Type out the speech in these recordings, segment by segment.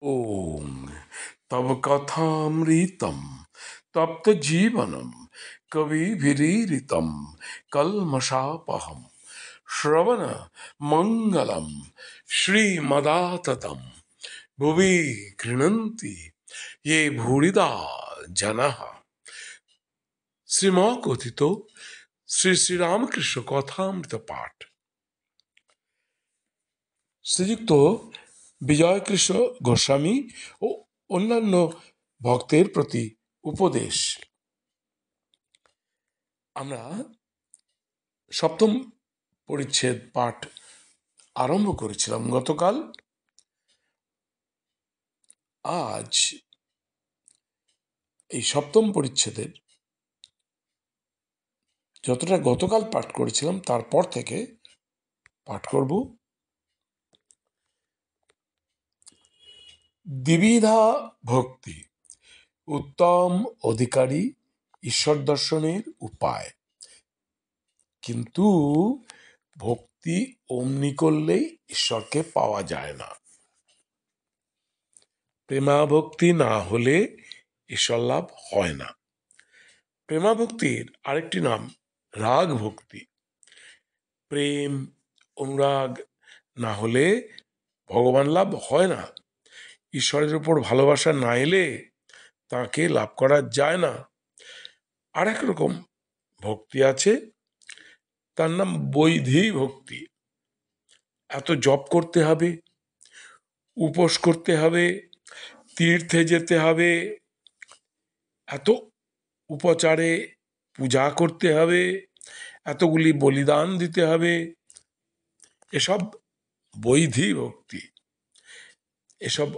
ओम तव कथामृतम तप्त जीवनम कविभिरीरितम कल्मषापहम श्रवण मंगलम श्रीमदाततम भुवि गृह्णन्ति ये भूरिदा जनः। শ্রীমা কথিত শ্রী শ্রীরামকৃষ্ণ কথামৃত পাঠ। শ্রীযুক্ত বিজয়কৃষ্ণ গোস্বামী ও অন্যান্য ভক্তের প্রতি উপদেশ। আমরা সপ্তম পরিচ্ছেদ পাঠ আরম্ভ করেছিলাম গতকাল। আজ এই সপ্তম পরিচ্ছেদের যতটা গতকাল পাঠ করেছিলাম তারপর থেকে পাঠ করব। দ্বিবিধা ভক্তি, উত্তম অধিকারী ঈশ্বর দর্শনের উপায়। কিন্তু ভক্তি অমনি করলেই ঈশ্বরকে পাওয়া যায় না। প্রেমাভক্তি না হলে ঈশ্বর লাভ হয় না। প্রেমাভক্তির আরেকটি নাম রাগ ভক্তি। প্রেম অনুরাগ না হলে ভগবান লাভ হয় না। ঈশ্বরের উপর ভালোবাসা না এলে তাকে লাভ করা যায় না। আর এক রকম ভক্তি আছে, তার নাম বৈধী ভক্তি। এত জপ করতে হবে, উপোস করতে হবে, তীর্থে যেতে হবে, এত উপচারে পূজা করতে হবে, এতগুলি বলিদান দিতে হবে, এসব বৈধী ভক্তি। এসব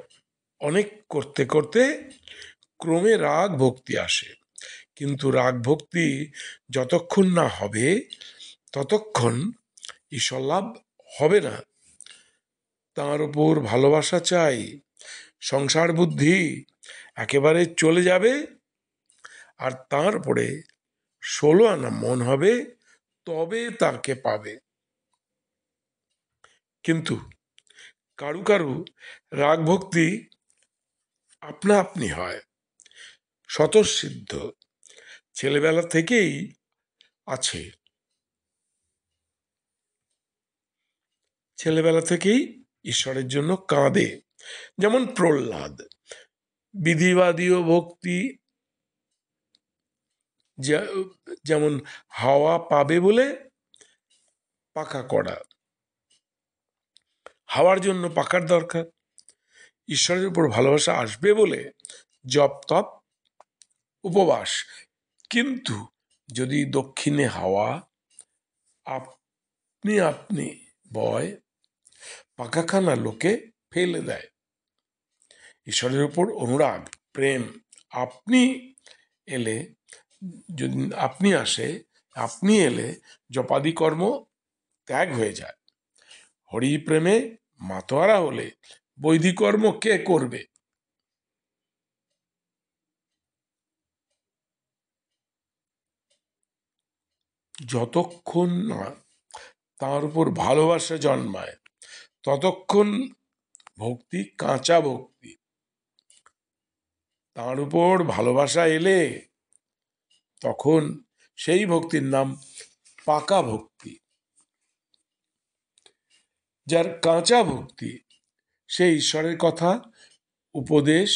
অনেক করতে করতে ক্রমে রাগ ভক্তি আসে। কিন্তু রাগ ভক্তি যতক্ষণ না হবে ততক্ষণ ঈশ্বর লাভ হবে না। তাঁর উপর ভালোবাসা চাই, সংসার বুদ্ধি একেবারে চলে যাবে, আর তাঁর উপরে 16 আনা মন হবে, তবে তাকে পাবে। কিন্তু কারু কারু রাগ ভক্তি আপনা আপনি হয়, স্বতঃসিদ্ধ, ছেলেবেলা থেকেই আছে। ছেলেবেলা থেকেই ঈশ্বরের জন্য কাঁদে, যেমন প্রহ্লাদ। বিধিবাদীয় ভক্তি যেমন হাওয়া পাবে বলে পাখা করা, হাওয়ার জন্য পাখার দরকার। ঈশ্বরের উপর ভালোবাসা আসবে বলে জপ তপ উপবাস। কিন্তু যদি দক্ষিণে হাওয়া আপনি আপনি বয়, পাখাখানা লোকে ফেলে দেয়। ঈশ্বরের উপর অনুরাগ প্রেম আপনি এলে, যদি আপনি আসে, আপনি এলে জপাদি কর্ম ত্যাগ হয়ে যায়। হরি প্রেমে মাতোয়ারা হলে বৈদিক কর্ম কে করবে? যতক্ষণ না তার উপর ভালোবাসা জন্মায় ততক্ষণ ভক্তি কাঁচা ভক্তি। তার উপর ভালোবাসা এলে তখন সেই ভক্তির নাম পাকা ভক্তি। যার কাঁচা ভক্তি সে ঈশ্বরের কথা উপদেশ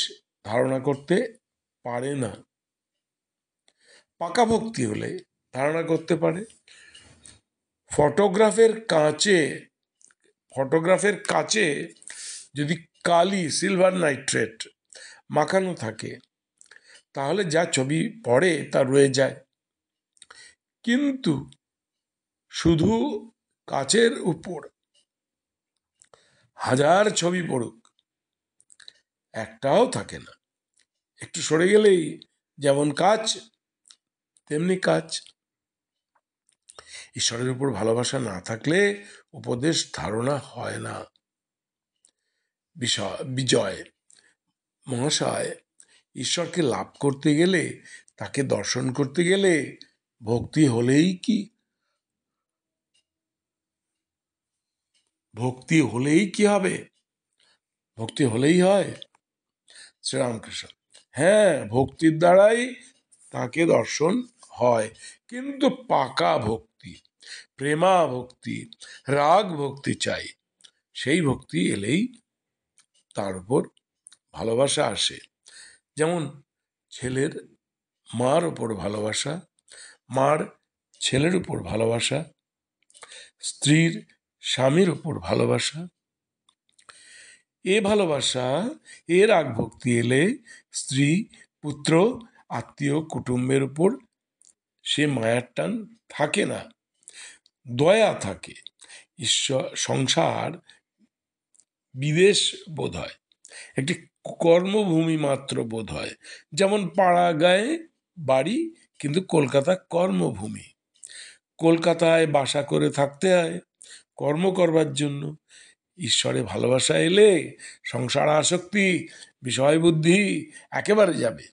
ধারণা করতে পারে না। পাকা ভক্তি হলে ধারণা করতে পারে। ফটোগ্রাফের কাচে যদি কালি, সিলভার নাইট্রেট মাখানো থাকে তাহলে যা ছবি পড়ে তা রয়ে যায়। কিন্তু শুধু কাচের উপর 1000 ছবি পড়ুক, একটাও থাকে না। একটু সরে গেলেই যেমন কাচ তেমনি কাচ। ঈশ্বরের উপর ভালোবাসা না থাকলে উপদেশ ধারণা হয় না। বিজয় মহাশয়, ঈশ্বরকে লাভ করতে গেলে, তাকে দর্শন করতে গেলে ভক্তি হলেই কি হবে? ভক্তি হলেই হয়? শ্রীরামকৃষ্ণ। হ্যাঁ, ভক্তির দ্বারাই তাকে দর্শন হয়, কিন্তু পাকা ভক্তি, প্রেমা ভক্তি, রাগ ভক্তি চাই। সেই ভক্তি এলেই তার উপর ভালোবাসা আসে। যেমন ছেলের মার উপর ভালোবাসা, মার ছেলের উপর ভালোবাসা, স্ত্রীর স্বামীর উপর ভালোবাসা। এ ভালোবাসা, এ রাগ ভক্তি এলে স্ত্রী, পুত্র, আত্মীয় কুটুম্বের উপর সে মায়ার টান থাকে না, দয়া থাকে। ঈশ্বর, সংসার বিদেশ বোধ হয়, একটি কর্মভূমি মাত্র বোধ হয়। যেমন পাড়া গায়ে বাড়ি, কিন্তু কলকাতা কর্মভূমি। কলকাতায় বাসা করে থাকতে হয় কর্ম করবার জন্য। ঈশ্বরে ভালোবাসা এলে সংসার আসক্তি, বিষয় বুদ্ধি একেবারে যাবে।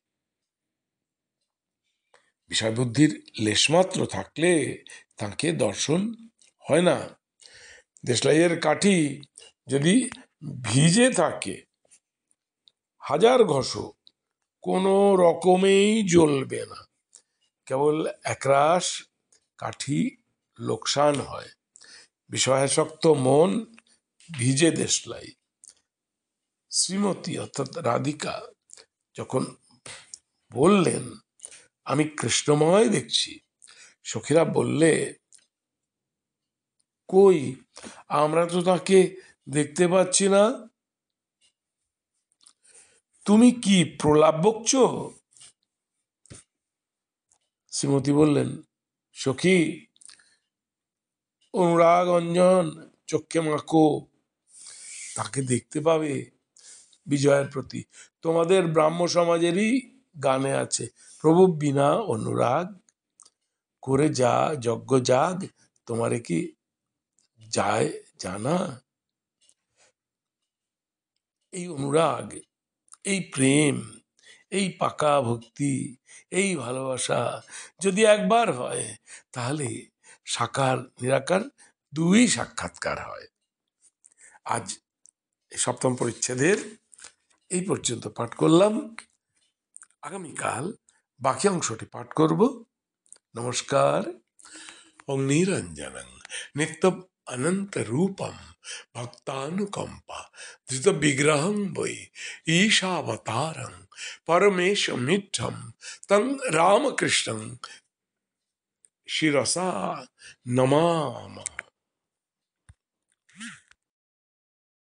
বিষয় বুদ্ধির লেশমাত্র থাকলে তাকে দর্শন হয় না। দেশলাইয়ের কাঠি যদি ভিজে থাকে, হাজার ঘষো, কোনো রকমেই জ্বলবে না। কেবল একরাশ কাঠি লোকসান হয়। বিষয়াসক্ত মন ভিজে দেশলাই। শ্রীমতী অর্থাৎ রাধিকা যখন বললেন আমি কৃষ্ণময় দেখছি, সখীরা বললে কই, আমরা তো তাকে দেখতে পাচ্ছি না। তুমি কি প্রলাপ বকছ? শ্রীমতী বললেন, সখী, অনুরাগ অঞ্জন চক্ষে মাখো, তাকে দেখতে পাবে বিজয়ের প্রতি। তোমাদের ব্রাহ্ম সমাজেরই গানে আছে, প্রভু বিনা অনুরাগ করে যা যজ্ঞ যাগ তোমারে কি যায় জানা। এই অনুরাগ, এই প্রেম, এই পাকা ভক্তি, এই ভালোবাসা যদি একবার হয়, তাহলে সাকার নিরাকার দুই সাক্ষাৎকার হয়। আজ সপ্তম পরিচ্ছেদের এই পর্যন্ত পাঠ করলাম। আগামীকাল বাকি অংশটি পাঠ করব। নমস্কার। ওং নিরঞ্জনং নিত্যম অনন্ত রূপম ভক্তানুকম্পা ধৃত বিগ্রহং বৈ ঈশাবতারং পরমেশমিঠম তং রামকৃষ্ণং শিরসা নমামः।